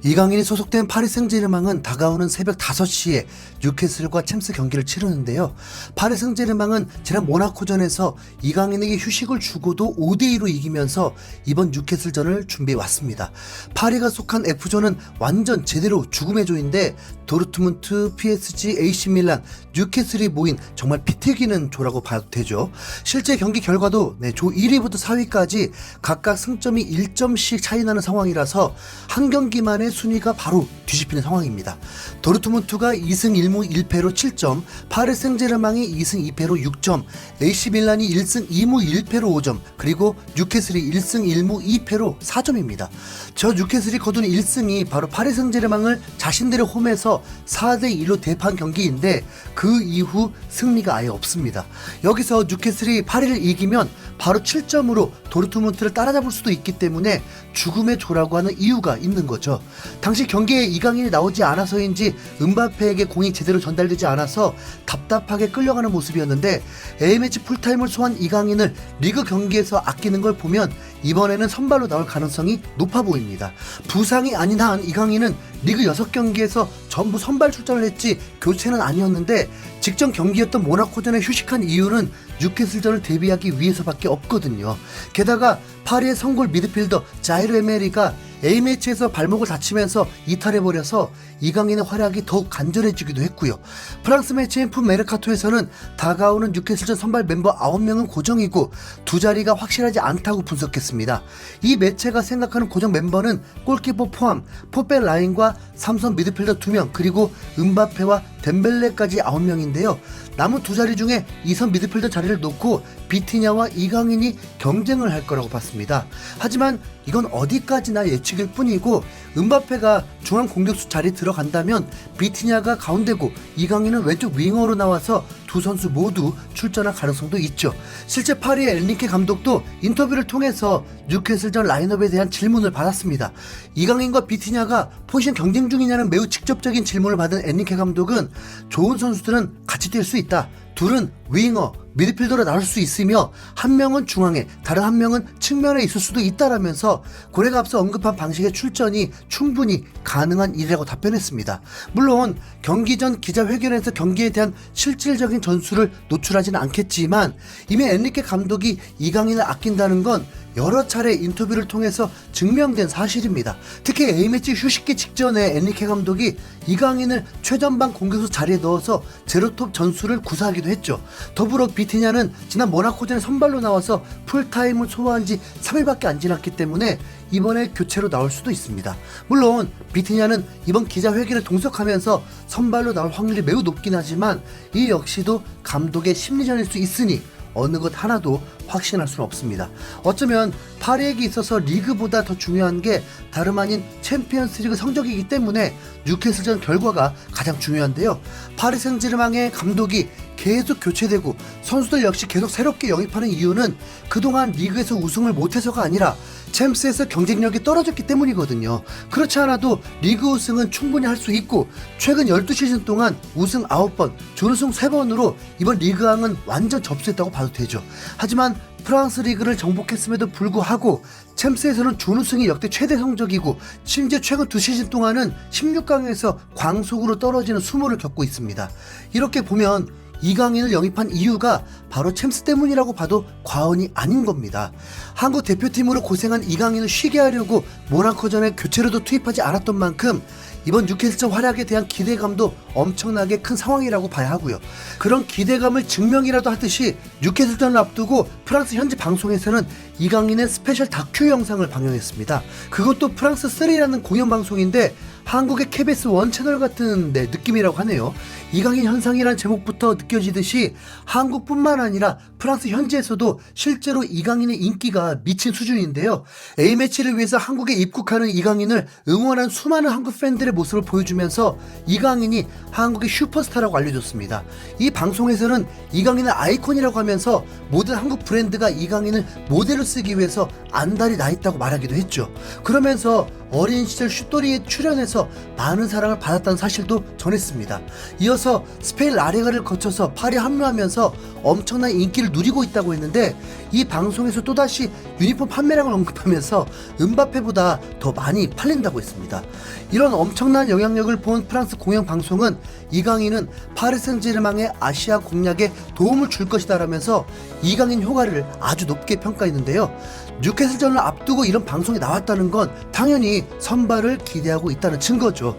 이강인이 소속된 파리 생제르맹은 다가오는 새벽 5시에 뉴캐슬과 챔스 경기를 치르는데요. 파리 생제르맹은 지난 모나코전에서 이강인에게 휴식을 주고도 5대2로 이기면서 이번 뉴캐슬전을 준비해 왔습니다. 파리가 속한 F조는 완전 제대로 죽음의 조인데 도르트문트, PSG, AC밀란, 뉴캐슬이 모인 정말 피 튀기는 조라고 봐도 되죠. 실제 경기 결과도 조 1위부터 4위까지 각각 승점이 1점씩 차이 나는 상황이라서 한 경기만에 순위가 바로 뒤집히는 상황입니다. 도르트문트가 2승 1무 1패로 7점, 파리 생제르맹이 2승 2패로 6점, AC밀란이 1승 2무 1패로 5점, 그리고 뉴캐슬이 1승 1무 2패로 4점입니다. 저 뉴캐슬이 거둔 1승이 바로 파리 생제르맹을 자신들의 홈에서 4대2로 대파한 경기인데 그 이후 승리가 아예 없습니다. 여기서 뉴캐슬이 파리를 이기면 바로 7점으로 도르트문트를 따라잡을 수도 있기 때문에 죽음의 조라고 하는 이유가 있는 거죠. 당시 경기에 이강인이 나오지 않아서인지 음바페에게 공이 제대로 전달되지 않아서 답답하게 끌려가는 모습이었는데 A매치 풀타임을 소화한 이강인을 리그 경기에서 아끼는 걸 보면 이번에는 선발로 나올 가능성이 높아 보입니다. 부상이 아닌 한 이강인은 리그 6경기에서 전부 선발 출전을 했지 교체는 아니었는데 직전 경기였던 모나코전에 휴식한 이유는 뉴캐슬전을 대비하기 위해서밖에 없거든요. 게다가 파리의 성골 미드필더 자이르 에메리가 A매치에서 발목을 다치면서 이탈해버려서 이강인의 활약이 더욱 간절해지기도 했고요. 프랑스 매치인 풋 메르카토에서는 다가오는 뉴캐슬전 선발 멤버 9명은 고정이고 두 자리가 확실하지 않다고 분석했습니다. 이 매체가 생각하는 고정 멤버는 골키퍼 포함 포백 라인과 삼선 미드필더 2명 그리고 음바페와 덴벨레까지 9명인데요. 남은 두 자리 중에 2선 미드필더 자리를 놓고 비티냐와 이강인이 경쟁을 할 거라고 봤습니다. 하지만 이건 어디까지나 예측일 뿐이고 음바페가 중앙 공격수 자리 들어간다면 비티냐가 가운데고 이강인은 왼쪽 윙어로 나와서 두 선수 모두 출전할 가능성도 있죠. 실제 파리의 엔리케 감독도 인터뷰를 통해서 뉴캐슬전 라인업에 대한 질문을 받았습니다. 이강인과 비티냐가 포지션 경쟁 중이냐는 매우 직접적인 질문을 받은 엔리케 감독은 좋은 선수들은 같이 뛸 수 있다. 둘은 윙어, 미드필더로 나올 수 있으며 한 명은 중앙에 다른 한 명은 측면에 있을 수도 있다라면서 고래가 앞서 언급한 방식의 출전이 충분히 가능한 일이라고 답변했습니다. 물론 경기 전 기자회견에서 경기에 대한 실질적인 전술을 노출하지는 않겠지만 이미 엔리케 감독이 이강인을 아낀다는 건 여러 차례 인터뷰를 통해서 증명된 사실입니다. 특히 A매치 휴식기 직전에 엔리케 감독이 이강인을 최전방 공격수 자리에 넣어서 제로톱 전술을 구사하기도 했죠. 더불어 비티냐는 지난 모나코전에 선발로 나와서 풀타임을 소화한 지 3일밖에 안 지났기 때문에 이번에 교체로 나올 수도 있습니다. 물론 비티냐는 이번 기자회견에 동석하면서 선발로 나올 확률이 매우 높긴 하지만 이 역시도 감독의 심리전일 수 있으니 어느 것 하나도 확신할 수는 없습니다. 어쩌면 파리에게 있어서 리그보다 더 중요한 게 다름 아닌 챔피언스리그 성적이기 때문에 뉴캐슬전 결과가 가장 중요한데요. 파리 생제르맹의 감독이 계속 교체되고 선수들 역시 계속 새롭게 영입하는 이유는 그동안 리그에서 우승을 못해서가 아니라 챔스에서 경쟁력이 떨어졌기 때문이거든요. 그렇지 않아도 리그 우승은 충분히 할 수 있고 최근 12시즌 동안 우승 9번, 준우승 3번으로 이번 리그왕은 완전 접수했다고 봐도 되죠. 하지만 프랑스 리그를 정복했음에도 불구하고 챔스에서는 준우승이 역대 최대 성적이고 심지어 최근 2시즌 동안은 16강에서 광속으로 떨어지는 수모를 겪고 있습니다. 이렇게 보면 이강인을 영입한 이유가 바로 챔스 때문이라고 봐도 과언이 아닌 겁니다. 한국 대표팀으로 고생한 이강인을 쉬게 하려고 모나코전에 교체로도 투입하지 않았던 만큼 이번 뉴캐슬전 활약에 대한 기대감도 엄청나게 큰 상황이라고 봐야 하고요. 그런 기대감을 증명이라도 하듯이 뉴캐슬전을 앞두고 프랑스 현지 방송에서는 이강인의 스페셜 다큐 영상을 방영했습니다. 그것도 프랑스 3라는 공연 방송인데 한국의 KBS 1 채널 같은 느낌이라고 하네요. 이강인 현상이라는 제목부터 느껴지듯이 한국뿐만 아니라 프랑스 현지에서도 실제로 이강인의 인기가 미친 수준인데요. A매치를 위해서 한국에 입국하는 이강인을 응원한 수많은 한국 팬들의 모습을 보여주면서 이강인이 한국의 슈퍼스타라고 알려줬습니다. 이 방송에서는 이강인을 아이콘이라고 하면서 모든 한국 브랜드가 이강인을 모델로 쓰기 위해서 안달이 나 있다고 말하기도 했죠. 그러면서 어린 시절 슛돌이에 출연해서 통해서 많은 사랑을 받았다는 사실도 전했습니다. 이어서 스페인 라리가를 거쳐서 파리에 합류하면서 엄청난 인기를 누리고 있다고 했는데, 이 방송에서 또다시 유니폼 판매량을 언급하면서 은바페보다 더 많이 팔린다고 했습니다. 이런 엄청난 영향력을 본 프랑스 공영방송은 이강인은 파리 생제르맹의 아시아 공략에 도움을 줄 것이다 라면서 이강인 효과를 아주 높게 평가했는데요. 뉴캐슬전을 앞두고 이런 방송이 나왔다는 건 당연히 선발을 기대하고 있다는 증거죠.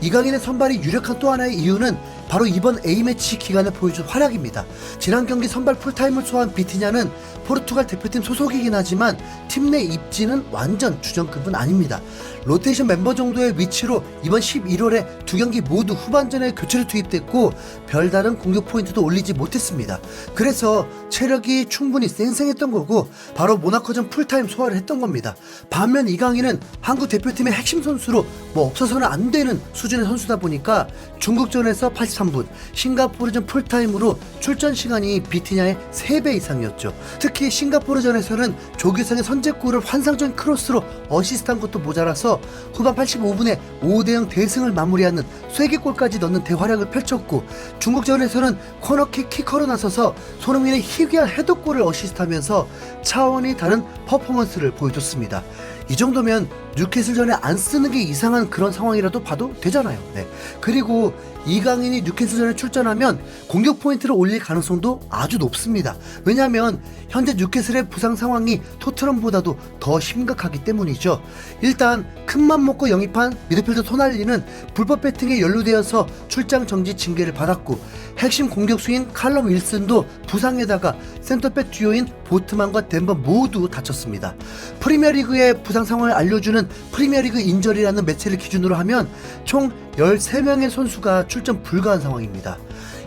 이강인의 선발이 유력한 또 하나의 이유는 바로 이번 A매치 기간에 보여준 활약입니다. 지난 경기 선발 풀타임을 소화한 비티냐는 포르투갈 대표팀 소속이긴 하지만 팀 내 입지는 완전 주전급은 아닙니다. 로테이션 멤버 정도의 위치로 이번 11월에 두 경기 모두 후반전에 교체로 투입됐고 별다른 공격 포인트도 올리지 못했습니다. 그래서 체력이 충분히 쌩쌩했던 거고 바로 모나코전 풀타임 소화를 했던 겁니다. 반면 이강인은 한국 대표팀의 핵심 선수로 뭐 없어서는 안 되는 수준의 선수다 보니까 중국전에서 83분, 싱가포르전 풀타임으로 출전 시간이 비티냐의 3배 이상이었죠. 특히 싱가포르전에서는 조규성의 선제골을 환상적인 크로스로 어시스트한 것도 모자라서 후반 85분에 5대0 대승을 마무리하는 쐐기골까지 넣는 대활약을 펼쳤고, 중국전에서는 코너킥 키커로 나서서 손흥민의 희귀한 헤더골을 어시스트하면서 차원이 다른 퍼포먼스를 보여줬습니다. 이 정도면 뉴캐슬전에 안 쓰는 게 이상한 그런 상황이라도 봐도 되잖아요. 네. 그리고 이강인이 뉴캐슬전에 출전하면 공격 포인트를 올릴 가능성도 아주 높습니다. 왜냐하면 현재 뉴캐슬의 부상 상황이 토트넘보다도 더 심각하기 때문이죠. 일단 큰맘 먹고 영입한 미드필더 토날리는 불법 배팅에 연루되어서 출장 정지 징계를 받았고, 핵심 공격수인 칼럼 윌슨도 부상에다가 센터백 듀오인 보트만과 덴버 모두 다쳤습니다. 프리미어리그의 부상 상황을 알려주는 프리미어리그 인저리라는 매체를 기준으로 하면 총 13명의 선수가 출전 불가한 상황입니다.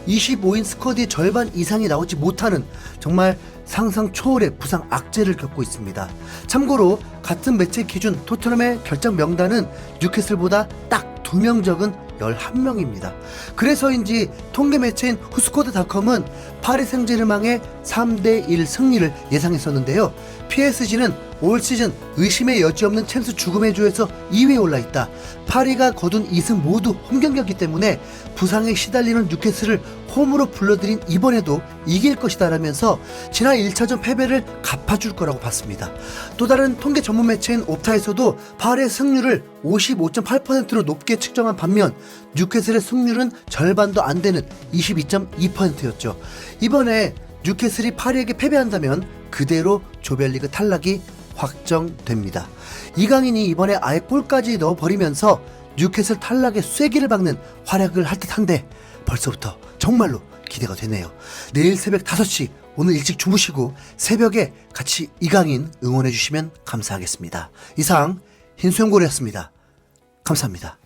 25인 스쿼드의 절반 이상이 나오지 못하는 정말 상상 초월의 부상 악재를 겪고 있습니다. 참고로 같은 매체 기준 토트넘의 결정 명단은 뉴캐슬보다 딱 2명 적은 11명입니다. 그래서인지 통계 매체인 후스코드닷컴은 파리 생제르맹의 3대1 승리를 예상했었는데요. PSG는 올 시즌 의심의 여지 없는 챔스 죽음의 조에서 2위에 올라있다. 파리가 거둔 2승 모두 홈경기였기 때문에 부상에 시달리는 뉴캐슬을 홈으로 불러들인 이번에도 이길 것이다 라면서 지난 1차전 패배를 갚아줄 거라고 봤습니다. 또 다른 통계 전문 매체인 옵타에서도 파리의 승률을 55.8%로 높게 측정한 반면 뉴캐슬의 승률은 절반도 안 되는 22.2%였죠. 이번에 뉴캐슬이 파리에게 패배한다면 그대로 조별리그 탈락이 확정됩니다. 이강인이 이번에 아예 골까지 넣어버리면서 뉴캐슬 탈락의 쐐기를 박는 활약을 할 듯한데 벌써부터 정말로 기대가 되네요. 내일 새벽 5시 오늘 일찍 주무시고 새벽에 같이 이강인 응원해주시면 감사하겠습니다. 이상 흰수염고래였습니다. 감사합니다.